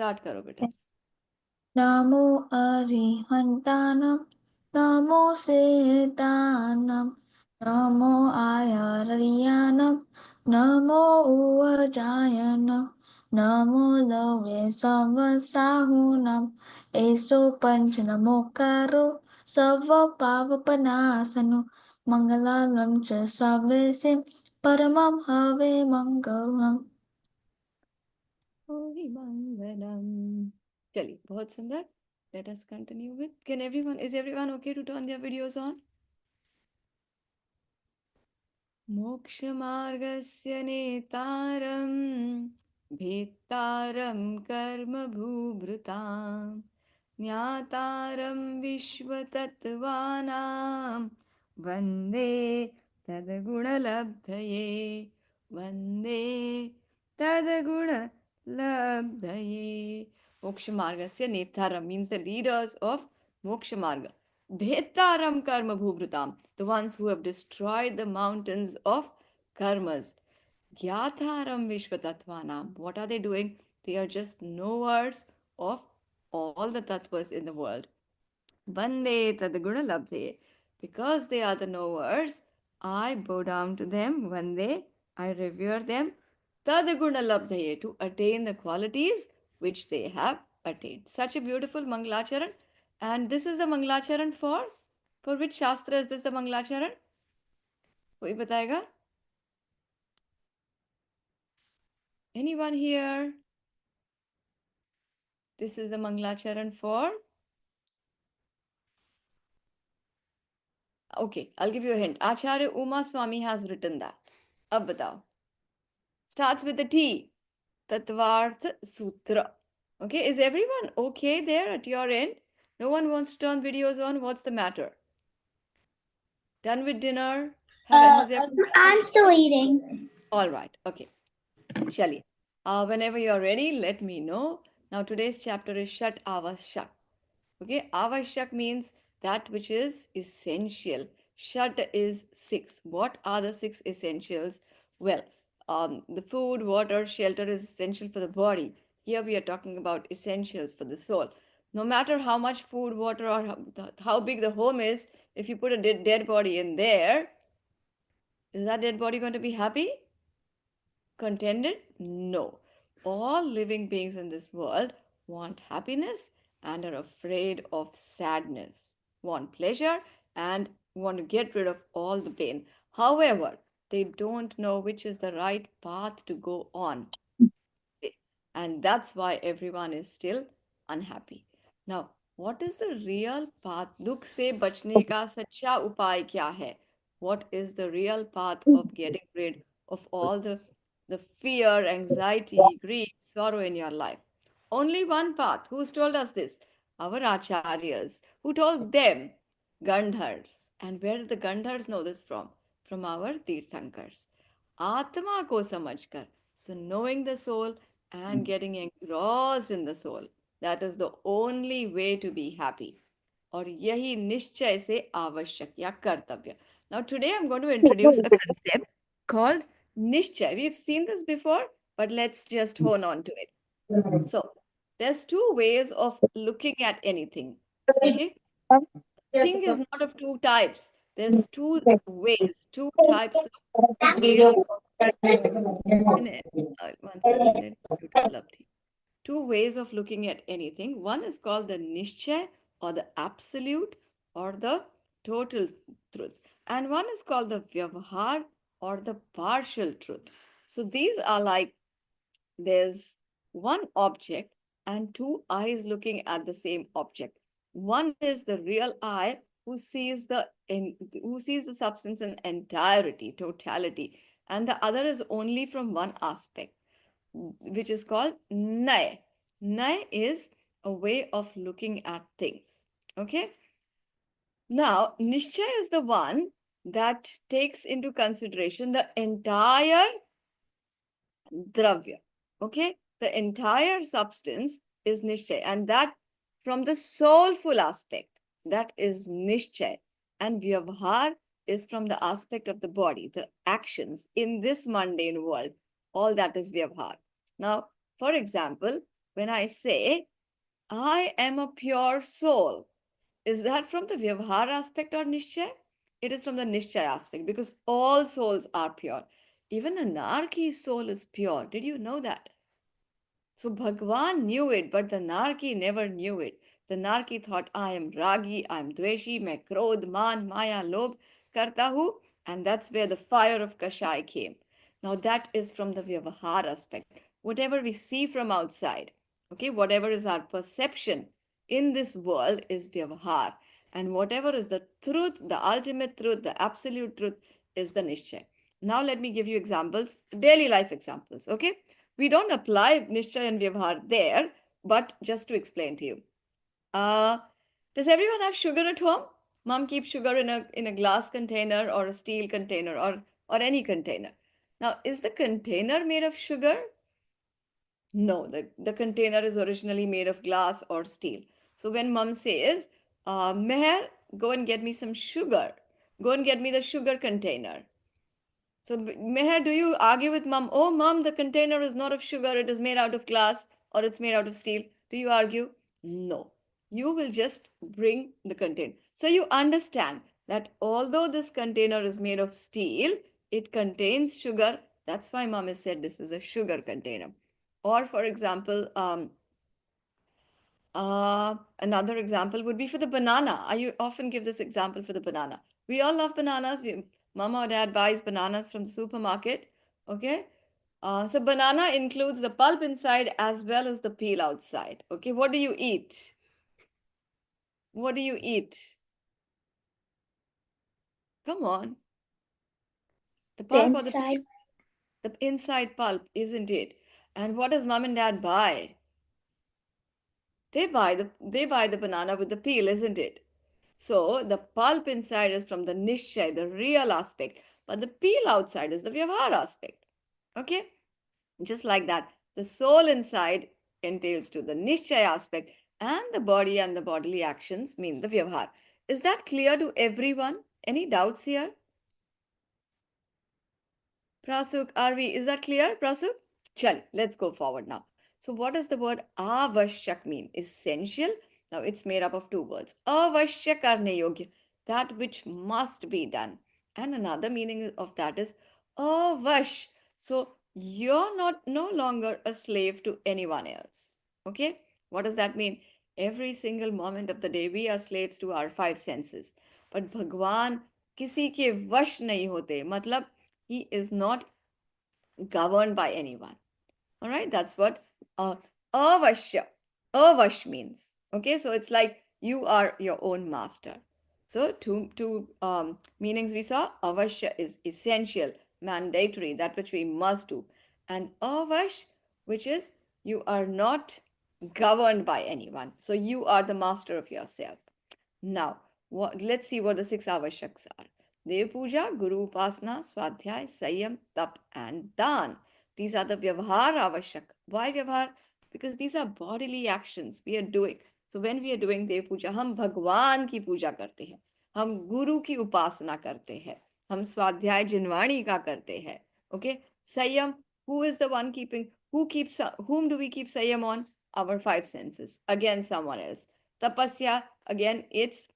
Start karo beta. Namo Arihantanam, Namo Setanam, Namo Ayaryanam, Namo Uvajayanam, Namo Lowe Savasahunam, Eso Panchanamo Karo, Sava Pavapanasanu, Mangalalam Cha Savesim, Paramam Have Mangalam. Holy Mangalam. Chali, बहुत सुंदर. Let us continue with. Is everyone okay to turn their videos on? मोक्षमार्गस्य नेतारं भेत्तारं कर्मभूभृतां ज्ञातारं विश्वतत्त्वानां वन्दे तद्गुणलब्धये वन्दे तद्गुणलब्धये. Mokshamargasya Netharam means the leaders of Mokshamarga. Bhetaram karma bhuvrutam, the ones who have destroyed the mountains of karmas. Gyatharam vishvatattvanam, what are they doing? They are just knowers of all the tattvas in the world. Vande tadguna labdhe. Because they are the knowers, I bow down to them. Vande, I revere them. Tadguna labdhe, to attain the qualities which they have attained. Such a beautiful Mangalacharan. And this is the Mangalacharan for which Shastra is this the Mangalacharan? कोई बताएगा? Anyone here? This is the Mangalacharan for. Okay, I'll give you a hint. Acharya Uma Swami has written that. Ab batao. Starts with a T. Tattvartha Sutra. Okay, is everyone okay there at your end? No one wants to turn videos on? What's the matter? Done with dinner? Has everyone... I'm still eating. All right, okay. Shali. Whenever you're ready, let me know. Now, today's chapter is Shat Avashak. Okay, Avashak means that which is essential. Shat is six. What are the six essentials? Well, the food, water, shelter is essential for the body. Here we are talking about essentials for the soul. No matter how much food, water, or how big the home is, if you put a dead body in there, is that dead body going to be happy? Contented? No. All living beings in this world want happiness and are afraid of sadness, want pleasure and want to get rid of all the pain. However, they don't know which is the right path to go on. And that's why everyone is still unhappy. Now, what is the real path? दुख से बचने का सच्चा उपाय क्या है? What is the real path of getting rid of all the fear, anxiety, grief, sorrow in your life? Only one path. Who's told us this? Our acharyas. Who told them? Gandhars. And where did the Gandhars know this from? From our Tirthankars. Atma ko samajhkar. So knowing the soul and getting engrossed in the soul. That is the only way to be happy. और यही निश्चय से आवश्यक या कर्तव्य. Now today I'm going to introduce a concept called निश्चय. We've seen this before, but let's just hone on to it. So there's two ways of looking at anything. Okay? Thing is not of two types. There's two ways, two types of ways of one second, let me mute Labdhi. Two ways of looking at anything. One is called the Nishchay or the absolute or the total truth. And one is called the Vyavahar or the partial truth. So these are like there's one object and two eyes looking at the same object. One is the real eye who sees the substance in entirety, totality, and the other is only from one aspect, which is called Nay. Nay is a way of looking at things. Okay. Now, Nishchay is the one that takes into consideration the entire dravya. Okay. The entire substance is Nishchay, and that from the soulful aspect, that is Nishchay. And Vyavhar is from the aspect of the body, the actions in this mundane world. All that is Vyavhar. Now, for example, when I say, I am a pure soul, is that from the Vyavhar aspect or Nishchay? It is from the Nishchay aspect because all souls are pure. Even Anarchi's soul is pure. Did you know that? So Bhagwan knew it, but the Narki never knew it. The Narki thought, I am Ragi, I am Dveshi, मैं क्रोध, मान, maya, lobh करता हूँ. And that's where the fire of Kashai came. Now that is from the Vyavahar aspect. Whatever we see from outside, okay, whatever is our perception in this world is Vyavahar. And whatever is the truth, the ultimate truth, the absolute truth is the Nishchay. Now let me give you examples, daily life examples, okay? We don't apply Nishchay and Vyavhar there, but just to explain to you. Uh, does everyone have sugar at home? Mom keeps sugar in a glass container or a steel container or any container. Now, is the container made of sugar? No, the container is originally made of glass or steel. So when mom says, Meher, go and get me some sugar, go and get me the sugar container. So, Meher, do you argue with mom? Oh, mom, the container is not of sugar, it is made out of glass or it's made out of steel. Do you argue? No. You will just bring the container. So, you understand that although this container is made of steel, it contains sugar. That's why mom has said this is a sugar container. Or, for example, another example would be for the banana. I often give this example for the banana. We all love bananas. Mama or dad buys bananas from the supermarket. Okay. So banana includes the pulp inside as well as the peel outside. Okay. What do you eat? What do you eat? Come on. The The pulp or the peel? inside. The inside pulp, isn't it? And what does mom and dad buy? They buy the banana with the peel, isn't it? So the pulp inside is from the nishchay, the real aspect, but the peel outside is the vyavhar aspect. Okay? Just like that, the soul inside entails to the nishchay aspect, and the body and the bodily actions mean the vyavhar. Is that clear to everyone? Any doubts here? Prasuk, Arvi, is that clear, Prasuk? Chal, let's go forward now. So, what does the word avashyak mean? Essential. Now, it's made up of two words. Avashya karne yogya, that which must be done. And another meaning of that is avash. So, you're not no longer a slave to anyone else. Okay? What does that mean? Every single moment of the day, we are slaves to our five senses. But Bhagwan किसी के वश नहीं होते मतलब he is not governed by anyone. All right, that's what avashya, avash means. Okay, so it's like you are your own master. So two meanings we saw. Avashya is essential, mandatory, that which we must do, and avash, which is you are not governed by anyone. So you are the master of yourself. Now, let's see what the six avashaks are. Dev Puja, Guru Upasana, Swadhyay, Sayam, Tap, and Dan. These are the Vyavhar avashak. Why Vyavhar? Because these are bodily actions we are doing. So when we are doing Dev Puja, हम भगवान की पूजा करते हैं, हम गुरु की उपासना करते हैं, हम स्वाध्याय जिनवाणी का करते हैं. Okay? Sayam, who is the one keeping? Whom do we keep Sayam on? Our five senses. Again, someone else. Tapasya, again, it's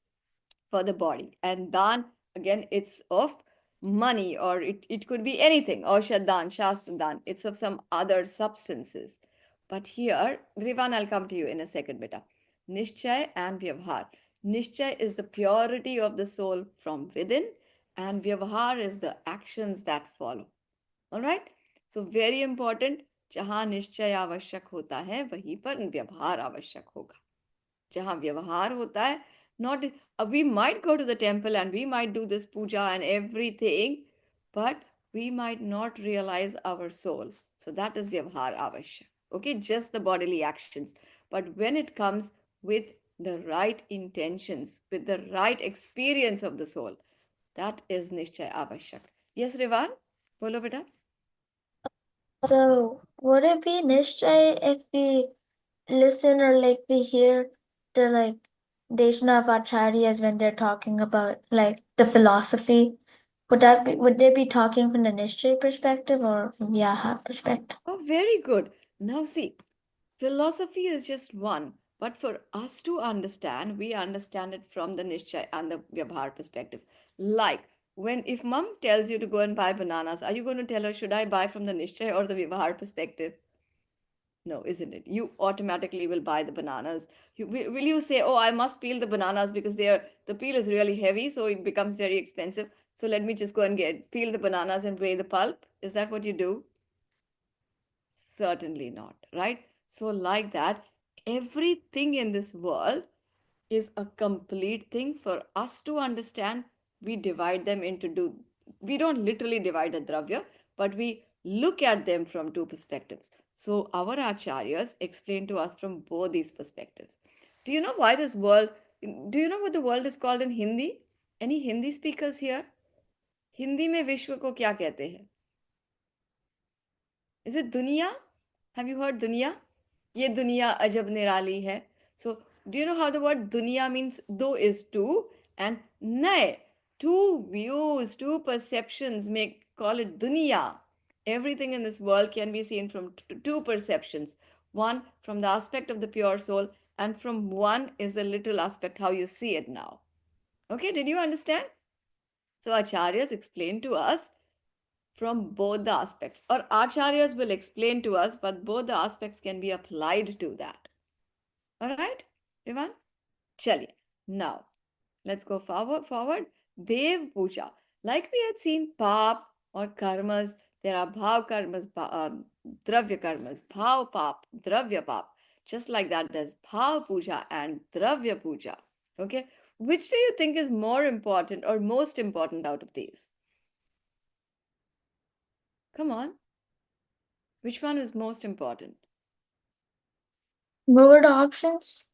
for the body. And dan, again, it's of money or it could be anything. Aushadan, Shastradan, it's of some other substances. But here, Grivan, I'll come to you in a second, beta. Nishchay and Vyavhar. Nishchay is the purity of the soul from within, and Vyavhar is the actions that follow. All right? So, very important. जहाँ निश्चय आवश्यक होता है वहीं पर व्यवहार आवश्यक होगा. जहाँ व्यवहार होता है, not we might go to the temple and we might do this puja and everything, but we might not realize our soul. So that is vyavhar avashya. Okay, just the bodily actions. But when it comes with the right intentions, with the right experience of the soul, that is nishchay avashyak. Yes, Rivan? Bolo beta. So would it be Nishay if we listen or like we hear the like Deshna of Acharyas when they're talking about like the philosophy? Would they be talking from the Nishay perspective or Vyaha perspective? Oh, very good. Now see, Philosophy is just one, but for us to understand, we understand it from the Nishchay and the Vyavhar perspective. Like, when if mom tells you to go and buy bananas, are you going to tell her, should I buy from the Nishchay or the Vyavhar perspective? No, isn't it? You automatically will buy the bananas. Will you say, oh, I must peel the bananas because the peel is really heavy, so it becomes very expensive. So let me just go and peel the bananas and weigh the pulp? Is that what you do? Certainly not, right? So, like that, everything in this world is a complete thing for us to understand. We divide them into we don't literally divide a dravya, but we look at them from two perspectives. So, our acharyas explain to us from both these perspectives. Do you know why this world, do you know what the world is called in Hindi? Any Hindi speakers here? Hindi में विश्व को क्या कहते हैं? Is it dunya? Have you heard dunya? ये दुनिया अजब निराली है. So, do you know how the word dunya means? Do is two, and नए, two views, two perceptions make call it dunya. Everything in this world can be seen from two perceptions. One from the aspect of the pure soul, and from one is the literal aspect how you see it now. Okay, did you understand? So acharyas explain to us from both the aspects, or acharyas will explain to us, but both the aspects can be applied to that. All right, Rivan? Chaliye. Now, let's go forward. Dev Puja. Like we had seen pap or karmas, there are bhav karmas, dravya karmas, bhav pap, dravya pap. Just like that, there's bhav puja and dravya puja. Okay, which do you think is more important or most important out of these? Come on, which one is most important? What were the options?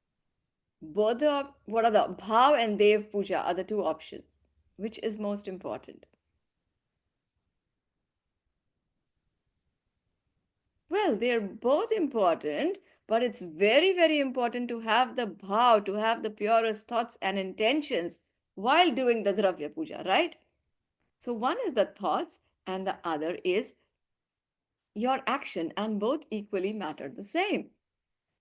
Both the what are the bhav and dev puja are the two options. Which is most important? Well, they're both important, but it's very, very important to have the bhav, to have the purest thoughts and intentions while doing the dravya puja, right? So one is the thoughts and the other is your action, and both equally matter the same.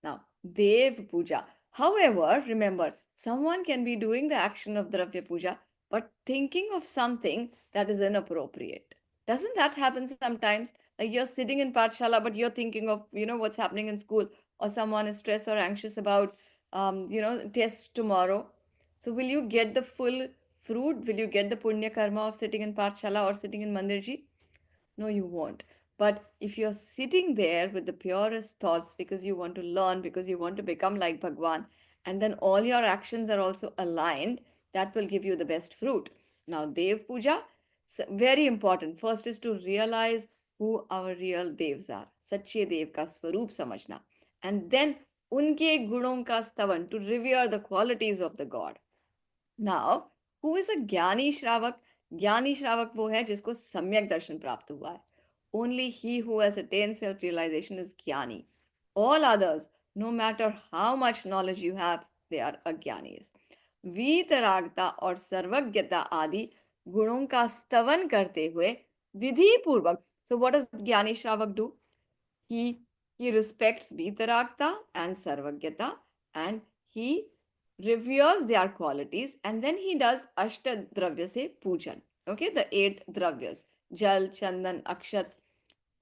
Now, Dev Puja. However, remember, someone can be doing the action of Dravya Puja but thinking of something that is inappropriate. Doesn't that happen sometimes? Like you're sitting in Pathshala, but you're thinking of, what's happening in school, or someone is stressed or anxious about, tests tomorrow. So, will you get the full fruit? Will you get the punya karma of sitting in Pathshala or sitting in Mandirji? No, you won't. But if you're sitting there with the purest thoughts because you want to learn, because you want to become like Bhagwan, and then all your actions are also aligned, that will give you the best fruit. Now, Dev Puja, very important. First is to realize who our real Devs are. Sache Dev ka swaroop samajhna. And then unke gunon ka stavan, to revere the qualities of the God. Now who is a ज्ञानी श्रावक. ज्ञानी श्रावक वो है जिसको सम्यक दर्शन प्राप्त हुआ है. ओनली ही who has attain self realisation is gyani. All others, no matter how much knowledge you have, they are अज्ञानीज. वीतरागता और सर्वज्ञता आदि गुणों का स्तवन करते हुए विधि पूर्वक. सो व्हाट डज ज्ञानी श्रावक do? He respects Vitaragta and Sarvagyata, and he reveres their qualities, and then he does Ashta Dravya se Pujan. Okay, the eight Dravyas: Jal, Chandan, Akshat,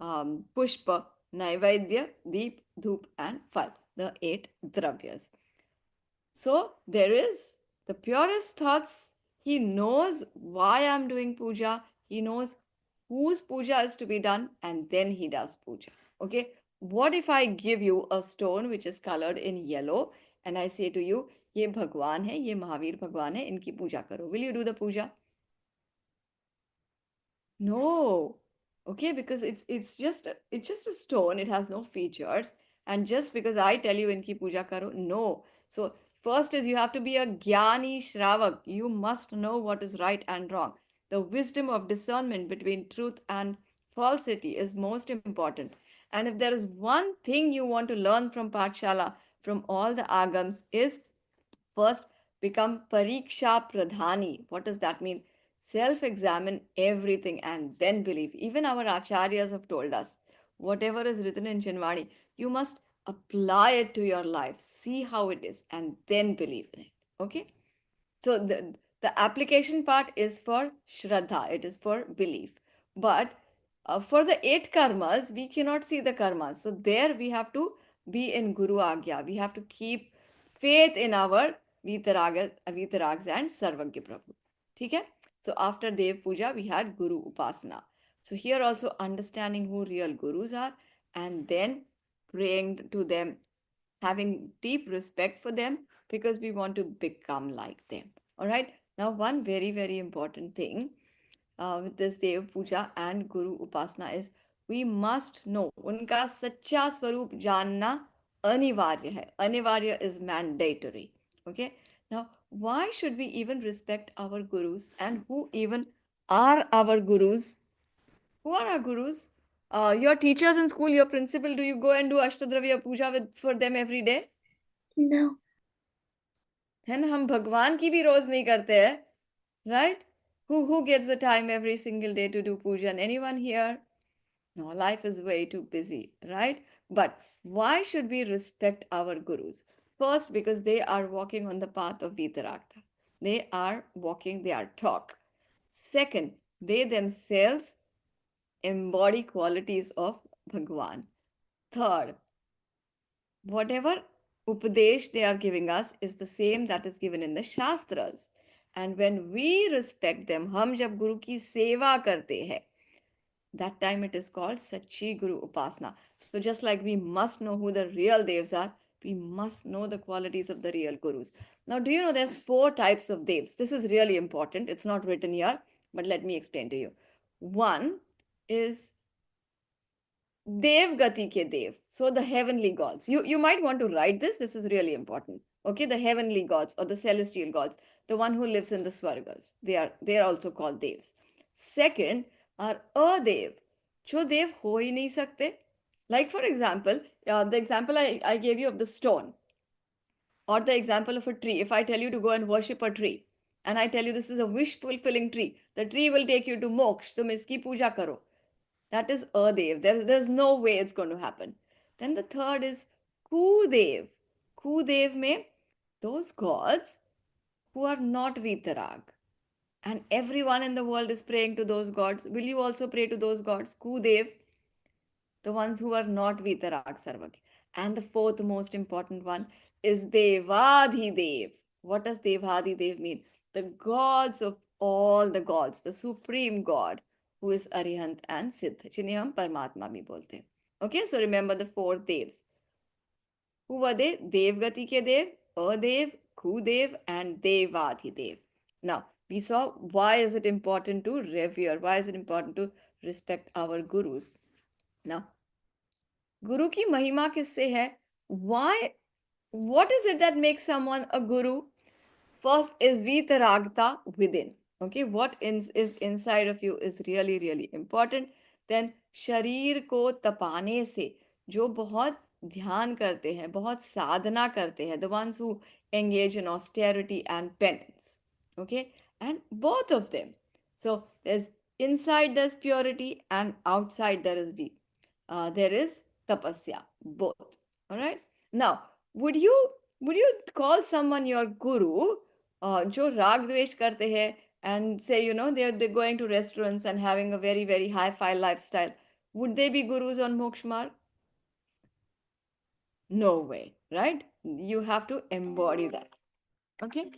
Pushpa, Naivedya, Deep, Dhoop, and Fal. The eight Dravyas. So there is the purest thoughts. He knows why I'm doing puja. He knows whose puja is to be done, and then he does puja. Okay. What if I give you a stone which is colored in yellow and I say to you, ये भगवान है, ये महावीर भगवान है, इनकी पूजा करो. Will you do the puja? No. Okay, because it's just a stone, it has no features. And just because I tell you inki puja karo, no. So first is you have to be a jnani shravak. You must know what is right and wrong. The wisdom of discernment between truth and falsity is most important. And if there is one thing you want to learn from Pathshala, from all the agams, is first, become pariksha pradhani. What does that mean? Self examine everything and then believe. Even our acharyas have told us whatever is written in Chinvani, you must apply it to your life, see how it is, and then believe in it. Okay? So the application part is for Shraddha, it is for belief. But for the eight karmas, we cannot see the karmas. So there we have to be in Guru Agya. We have to keep faith in our Vitarags and Sarvagya Prabhu. Okay? So after Dev Puja, we had Guru Upasana. So here also understanding who real gurus are and then praying to them, having deep respect for them because we want to become like them. All right. Now, one very, very important thing with this Dev Puja and Guru Upasana is we must know उनका सच्चा स्वरूप जानना अनिवार्य है. Anivarya is mandatory. Okay. Now, why should we even respect our gurus and who even are our gurus? Who are our gurus? Your teachers in school, your principal, do you go and do Ashtadravya Puja for them every day? No. है ना, हम भगवान की भी रोज नहीं करते हैं, right? Who gets the time every single day to do pujan? Anyone here? No, life is way too busy, right? But why should we respect our gurus? First, because they are walking on the path of Vitaragta. They are walking, they are talk. Second, they themselves embody qualities of Bhagwan. Third, whatever upadesh they are giving us is the same that is given in the shastras. And when we respect them, हम जब गुरु की सेवा करते हैं, that time it is called Sachi Guru Upasana. So just like we must know who the real devs are, we must know the qualities of the real gurus. Now, do you know there's four types of devs? This is really important. It's not written here, but let me explain to you. One is Devgati ke Dev. So the heavenly gods. You might want to write this. This is really important. Okay, the heavenly gods or the celestial gods, the one who lives in the Swargas. They are also called Devs. Second are Adev. जो देव हो ही नहीं सकते. Like for example, the example I gave you of the stone or the example of a tree. If I tell you to go and worship a tree and I tell you this is a wish fulfilling tree, the tree will take you to moksha. तुम इसकी पूजा करो. That is Adev. There's no way it's going to happen. Then the third is Kudev. Kudev mein those gods who are not Vitarag. And everyone in the world is praying to those gods. Will you also pray to those gods? Kudev, the ones who are not Vitarag Sarvaki. And the fourth most important one is Devadhidev. What does Devadhidev mean? The gods of all the gods, the supreme God who is Arihant and Siddh, जिन्हें हम परमात्मा भी बोलते हैं. Okay, so remember the four devs. Who were they? Devgati ke dev, Adev, Kudev, and Devadhidev. Now, we saw why is it important to revere, why is it important to respect our gurus. Now, गुरु की महिमा किससे है? Why? What is it that makes someone a guru? First is vitaragta within. Okay, what is inside of you is really really important. Then शरीर को तपाने से, जो बहुत ध्यान करते हैं, बहुत साधना करते हैं, the ones who engage in austerity and penance. Okay, and both of them. So there's inside there's purity and outside there is tapasya, both. All right. Now, would you would you call someone your guru जो राग द्वेष करते हैं and say they're going to restaurants and having a very very high fi lifestyle? Would they be gurus on moksha marg? No way, right? You have to embody that. Okay.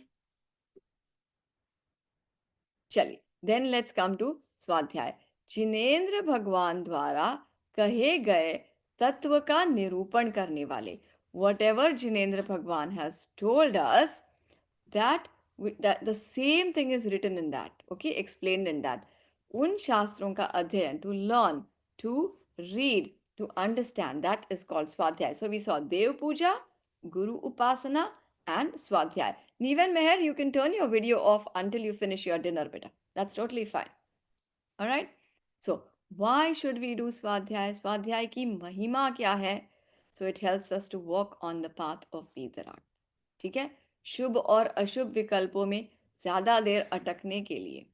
चलिए, then let's come to स्वाध्याय. जिनेन्द्र भगवान द्वारा कहे गए तत्व का निरूपण करने वाले. Whatever Jinendra Bhagwan has told us, that the same thing is written in that, okay, explained in that. उन शास्त्रों का अध्ययन, to learn, to read, to understand, that is called swadhyay. So we saw Dev Puja, Guru Upasana, and Swadhyay. Neven Meher, you can turn your video off until you finish your dinner, beta. That's totally fine. All right. So why should we do Swadhyay? Swadhyay ki mahima kya hai? So it helps us to walk on the path of Vitarag. ठीक है. शुभ और अशुभ विकल्पों में ज्यादा देर अटकने के लिए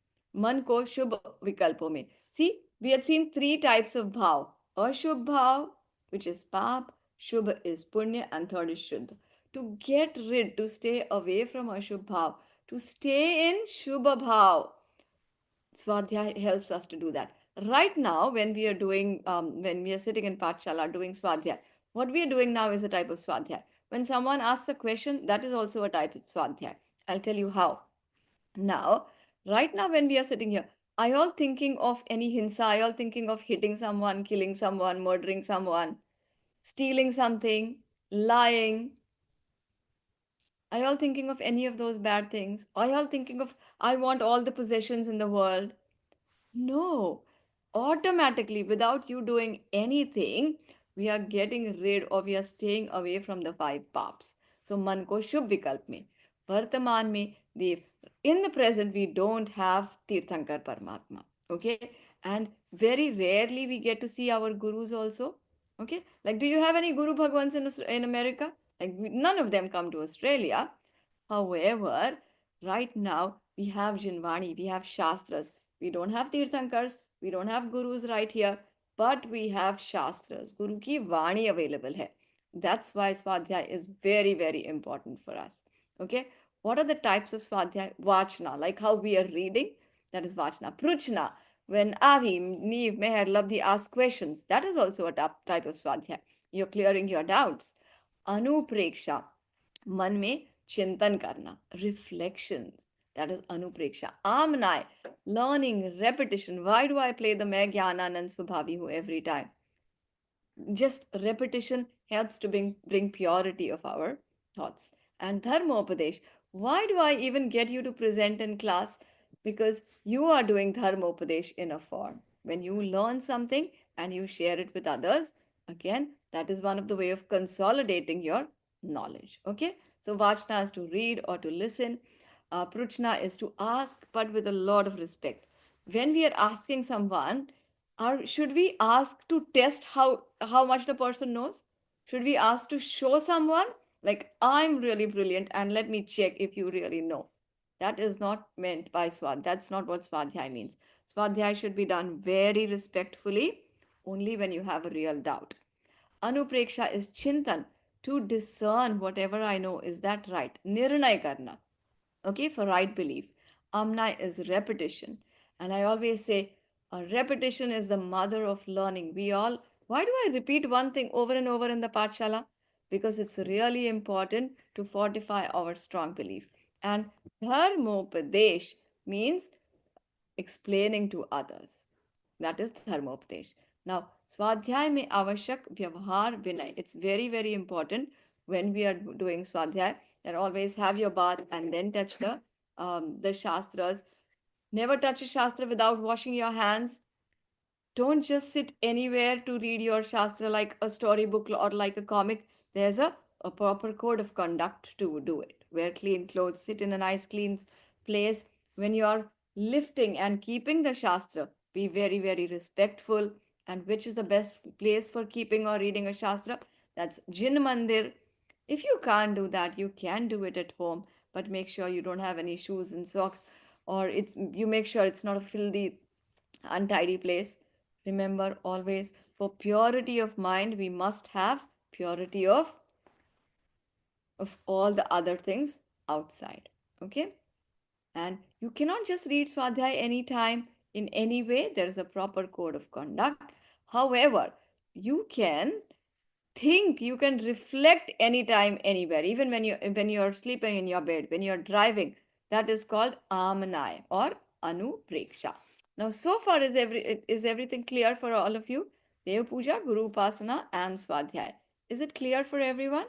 मन को शुभ विकल्पों में. See, we had seen three types of bhav. Ashubh bhav, which is paap. Shubha is Punya, and third is Shuddha. To get rid, to stay away from Ashubh Bhav, to stay in Shubha Bhav. Swadhyay helps us to do that. Right now, when we are sitting in Pathshala doing Swadhyay, what we are doing now is a type of Swadhyay. When someone asks a question, that is also a type of Swadhyay. I'll tell you how. Now, right now, when we are sitting here, are you all thinking of any hinsa? Are you all thinking of hitting someone, killing someone, murdering someone, stealing something, lying? Are you all thinking of any of those bad things? Are you all thinking of, I want all the possessions in the world? No, automatically, without you doing anything, we are getting rid or we are staying away from the five paps. So, man ko shubh vikalp mein, vartaman mein, dev. In the present, we don't have Tirthankar Paramatma. Okay, and very rarely we get to see our gurus also. Okay, like do you have any Guru Bhagwans in America? Like none of them come to Australia. However, right now we have Jinvani, we have Shastras. We don't have Tirthankars, we don't have Gurus right here, but we have Shastras. Guru ki Vani available hai. That's why Swadhyay is very, very important for us. Okay? What are the types of Swadhyay? Vachna, like how we are reading, that is Vachna. Pruchna, when Avi, Neev, Meher, Labdhi ask questions, that is also a type of Swadhyay. You're clearing your doubts. Anupreksha, मन में चिंतन करना, reflections, that is anupreksha. Amnai, learning, repetition. Why do I play the मैं ज्ञानानंद स्वभावी हूँ every time? Just repetition helps to bring purity of our thoughts. And dharmopadesh, why do I even get you to present in class? Because you are doing dharmopadesh in a form. When you learn something and you share it with others, again, that is one of the way of consolidating your knowledge. Okay, so vachna is to read or to listen. Pruchna is to ask, but with a lot of respect. When we are asking someone, should we ask to test how much the person knows? Should we ask to show someone like I'm really brilliant and let me check if you really know? That is not meant by swad. That's not what swadhyay means. Swadhyay should be done very respectfully, only when you have a real doubt. Anupreksha is chintan, to discern whatever I know, is that right? Nirnay karna, okay, for right belief. Amna is repetition, and I always say repetition is the mother of learning. We all, why do I repeat one thing over and over in the pathshala? Because it's really important to fortify our strong belief. And dharmopadesh means explaining to others. That is dharmopadesh. Now swadhyay mein avashyak vyavahar vinay, it's very very important when we are doing swadhyay that always have your bath and then touch the shastras. Never touch a shastra without washing your hands. Don't just sit anywhere to read your shastra like a storybook or like a comic. There's a proper code of conduct to do it. Wear clean clothes, sit in a nice clean place. When you're lifting and keeping the shastra, be very, very respectful. And which is the best place for keeping or reading a shastra? That's Jin Mandir. If you can't do that, you can do it at home, but make sure you don't have any shoes and socks, or you make sure it's not a filthy untidy place. Remember always, for purity of mind, we must have purity of all the other things outside. Okay? And you cannot just read Swadhyay anytime in any way. There is a proper code of conduct. However, you can think, you can reflect anytime, anywhere, even when you're sleeping in your bed, when you're driving. That is called amanai or anupreksha. Now so far is everything clear for all of you? Dev puja, guru upasana, and swadhyay, is it clear for everyone?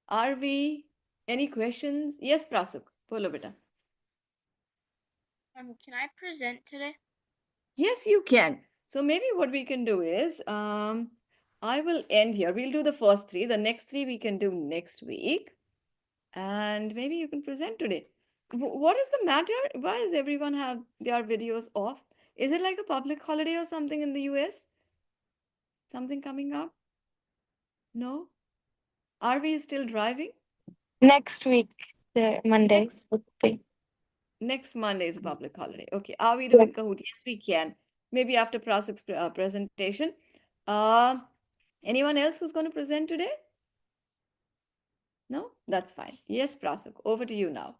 Are we, any questions? Yes, Prasuk, bolo beta. Can I present today? Yes, you can. So maybe what we can do is, I will end here. We'll do the first three. The next three we can do next week. And maybe you can present today. What is the matter? Why does everyone have their videos off? Is it like a public holiday or something in the US? Something coming up? No? Are we still driving? Next week, the Monday Next would be. next Monday is a public holiday. Okay. Are we Yeah. doing Kahoot? Yes, we can. Maybe after Prasuk's presentation. Uh, Anyone else who's going to present today? No? That's fine. Yes, Prasuk, over to you now.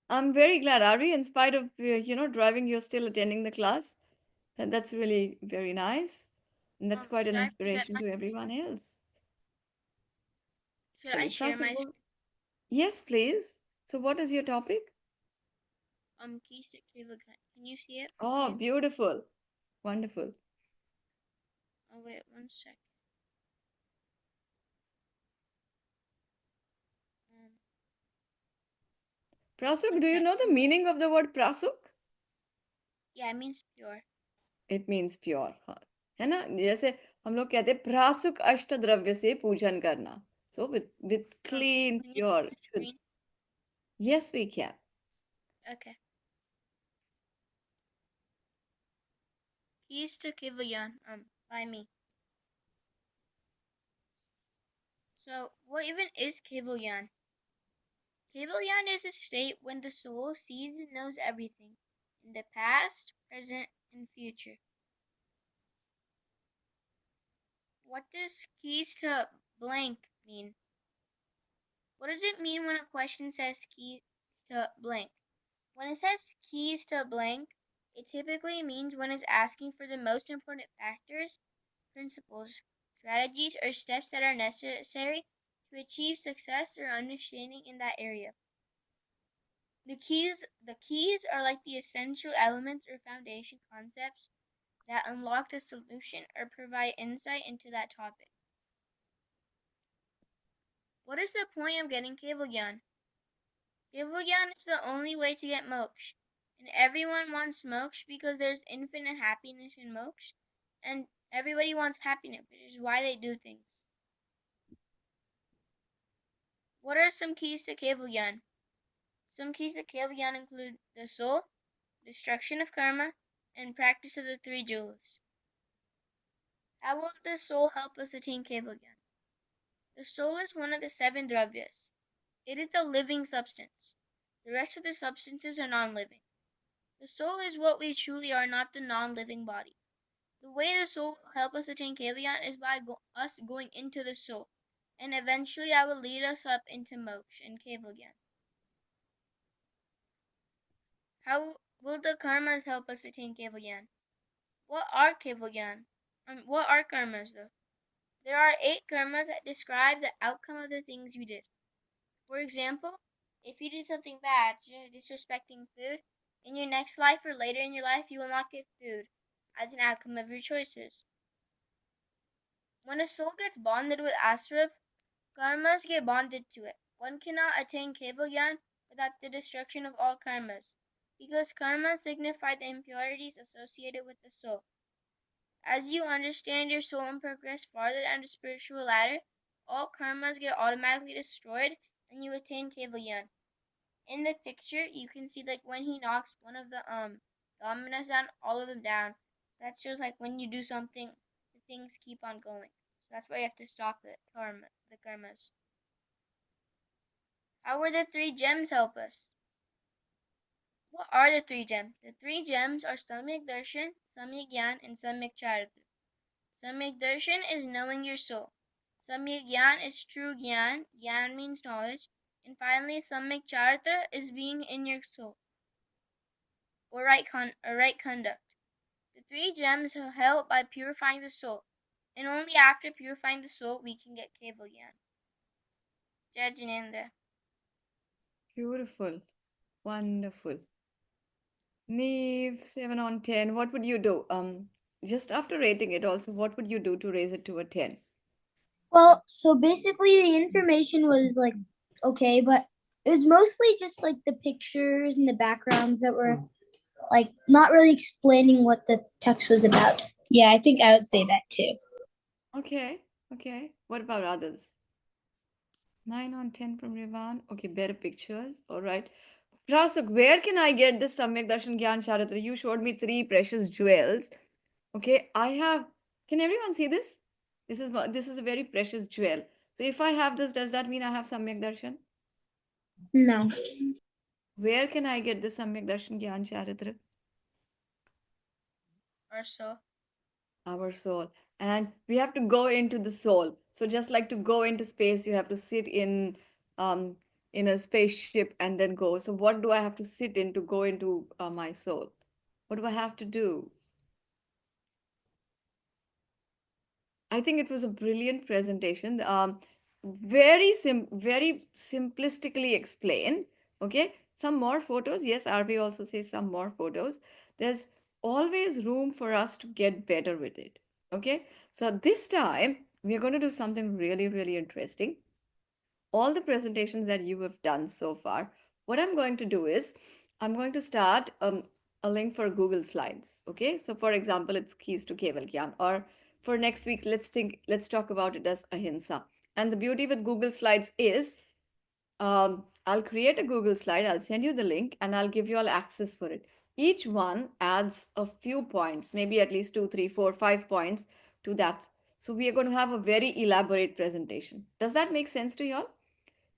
I'm very glad, Ari, in spite of, driving, you're still attending the class. That's really very nice. And that's quite an Should I present inspiration my? to everyone else. Should I Shali, share Prasad, my yes, please. So, what is your topic? keys to cable? Can you see it? Oh, beautiful. Wonderful. Oh wait, 1 second. Um, Prasuk, one do you sec. know the meaning of the word prasuk? Yeah, it means pure. It means pure. हाँ है ना जैसे हम लोग कहते हैं प्रासुक अष्ट द्रव्य से पूजन करना. So with clean, Can you see pure, my शुद्ध. screen? Yes, we can. Okay. Keys to Kivalion. By me. So, what even is Kivalion? Kivalion is a state when the soul sees and knows everything, in the past, present, and future. What does keys to blank mean? What does it mean when a question says keys to blank? When it says keys to blank, it typically means when it's asking for the most important factors, principles, strategies, or steps that are necessary to achieve success or understanding in that area. The keys are like the essential elements or foundation concepts that unlock the solution or provide insight into that topic. What is the point of getting Kevalgyan? Kevalgyan is the only way to get moksha, and everyone wants moksha because there's infinite happiness in moksha, and everybody wants happiness, which is why they do things. What are some keys to Kevalgyan? Some keys to Kevalgyan include the soul, destruction of karma, and practice of the three jewels. How will the soul help us attain Kevalgyan? The soul is one of the seven dravyas. It is the living substance. The rest of the substances are non-living. The soul is what we truly are, not the non-living body. The way the soul will help us attain Kalyan is by us going into the soul, and eventually I will lead us up into moksha and Kalyan. How will the karmas help us attain Kalyan? What are Kalyan? What are karmas though? There are 8 karmas that describe the outcome of the things you did. For example, if you did something bad, disrespecting food, in your next life or later in your life you will not get food as an outcome of your choices. When a soul gets bonded with Asrav, karmas get bonded to it. One cannot attain Kevalyan without the destruction of all karmas, because karmas signify the impurities associated with the soul. As you understand your soul and progress farther down the spiritual ladder, all karmas get automatically destroyed and you attain Kevalyan. In the picture, you can see like when he knocks one of the dominoes down, all of them down. That shows like when you do something, the things keep on going. So that's why you have to stop the karmas. How will the 3 gems help us? What are the 3 gems? The 3 gems are Samyak Darshan, Samyak Gyan, and Samyak Charitra. Samyak Darshan is knowing your soul. Samyak Gyan is true Gyan. Gyan means knowledge. And finally, Samyak Charitra is being in your soul, or right conduct. The 3 gems help by purifying the soul, and only after purifying the soul we can get Kevalyan. Jai Jinendra. Beautiful. Wonderful. Neve, 7 on 10. What would you do? Just after rating it also, what would you do to raise it to a 10? Well, so basically the information was like okay, but it was mostly just like the pictures and the backgrounds that were like not really explaining what the text was about. Yeah, I think I would say that too. Okay, okay. What about others? 9 on 10 from Rivan. Okay, better pictures. All right. Prasuk, where can I get this Samyak Darshan Gyan Charitra? You showed me 3 precious jewels. Okay, I have. Can everyone see this? This is a very precious jewel. So if I have this, does that mean I have Samyak Darshan? No. Where can I get this Samyak Darshan Gyan Charitra? our soul. Our soul. And we have to go into the soul. So just like to go into space, you have to sit um in a spaceship and then go. So what do I have to sit in to go into my soul? What do I have to do? I think it was a brilliant presentation. Very simplistically explained. Okay, some more photos. Yes, RB also says some more photos. There's always room for us to get better with it. Okay, so this time we're going to do something really, really interesting. All the presentations that you have done so far, what I'm going to do is I'm going to start a link for Google Slides. Okay, so for example, it's keys to Keval Gyan, or for next week, let's talk about it as Ahimsa. And the beauty with Google Slides is I'll create a Google slide, I'll send you the link, and I'll give you all access for it. Each one adds a few points, maybe at least two, three, four, 5 points to that. So we are going to have a very elaborate presentation. Does that make sense to you all?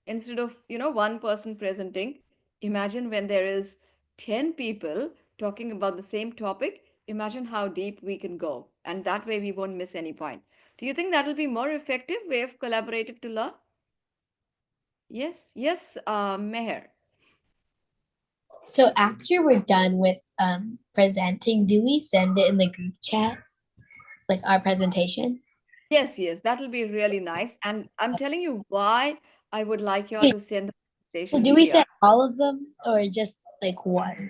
Instead of one person presenting, imagine when there is 10 people talking about the same topic. Imagine how deep we can go, and that way we won't miss any point. Do you think that will be more effective way of collaborative to learn? Yes, yes, Meher. So after we're done with presenting, do we send it in the group chat, like our presentation? Yes, yes, that will be really nice, and I'm telling you why I would like you all Wait, to send the so presentations do we here. send all of them or just like one?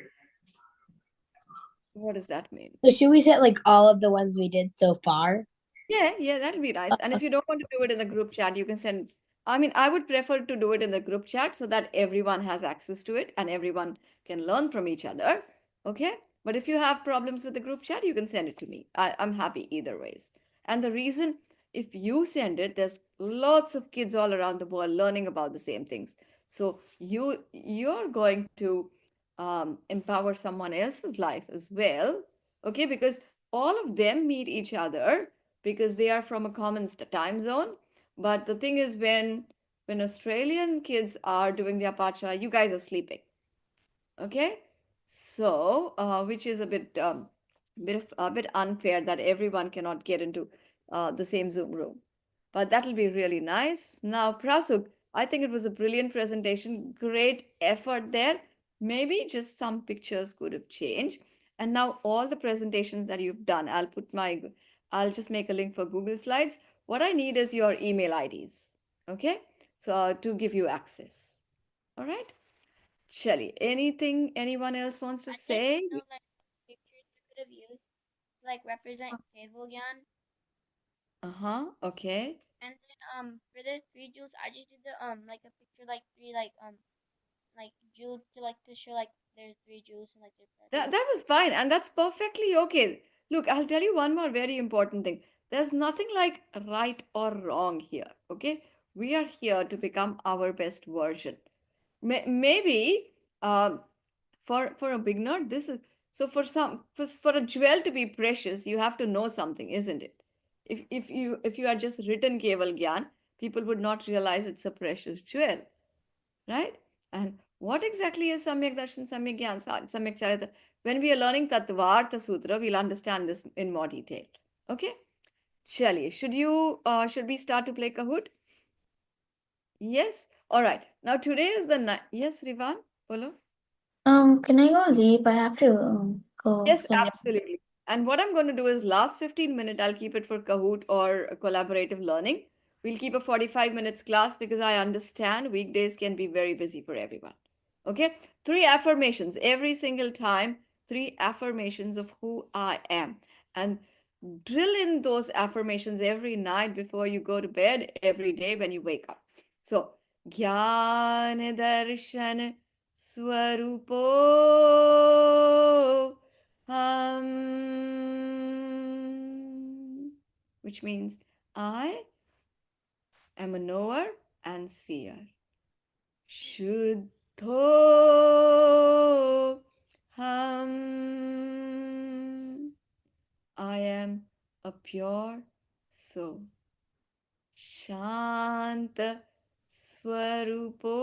What does that mean? So should we send like all of the ones we did so far? Yeah, yeah, that'll be nice. And if you don't want to do it in the group chat, you can send. I mean, I would prefer to do it in the group chat so that everyone has access to it and everyone can learn from each other. Okay? But if you have problems with the group chat, you can send it to me. I'm happy either ways. And the reason, if you send it, there's lots of kids all around the world learning about the same things. So you're going to empower someone else's life as well. Okay? Because all of them meet each other because they are from a common time zone. But the thing is, when Australian kids are doing their pacha, you guys are sleeping. Okay, so which is a bit unfair that everyone cannot get into the same Zoom room. But that'll be really nice. Now, Prasuk, I think it was a brilliant presentation. Great effort there. Maybe just some pictures could have changed. And now all the presentations that you've done, I'll just make a link for Google Slides. What I need is your email IDs. Okay, so to give you access. All right. Shelly, anything anyone else wants to I think say? like pictures we could have used to like represent Kevalyan. Uh-huh. Okay. And then for the three jewels, I just did the like a picture like three like jewels to like to show like there's three jewels and like their present. That was fine, and that's perfectly okay. Look, I'll tell you one more very important thing. There's nothing like right or wrong here, okay? We are here to become our best version. Maybe for a beginner, this is so for a jewel to be precious, you have to know something, isn't it? If you are just written Keval Gyan, people would not realize it's a precious jewel, right? And what exactly is Samyak Darshan, Samyak Gyan, Samyak Charita? When we are learning Tattvartha Sutra, we'll understand this in more detail. Okay? Chaliye, should we start to play Kahoot? Yes? All right. Now today is the night. Yes, Rivan? Bolo? Can I go leave? I have to go Yes, finish. absolutely. And what I'm going to do is last 15 minutes, I'll keep it for Kahoot or collaborative learning. We'll keep a 45 minutes class because I understand weekdays can be very busy for everyone. Okay? Three affirmations every single time, three affirmations of who I am. And drill in those affirmations every night before you go to bed, every day when you wake up. So, Gyan Darshan Swarupo which means I am a knower and seer. Shuddho Ham. I am a pure soul. Shanta Swarupo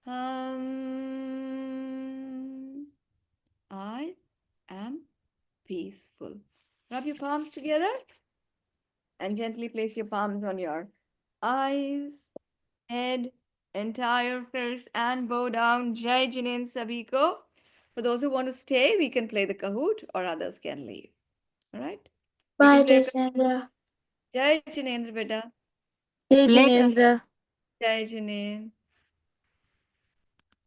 Ham. I peaceful. Rub your palms together and gently place your palms on your eyes, head, entire face, and bow down. Jai Jinein Sabhi ko. For those who want to stay, we can play the Kahoot or others can leave. All right? We can Bye, play. Desandra. Jai Jinendra Beta. Hey, Later. Janendra. Jai Jinein.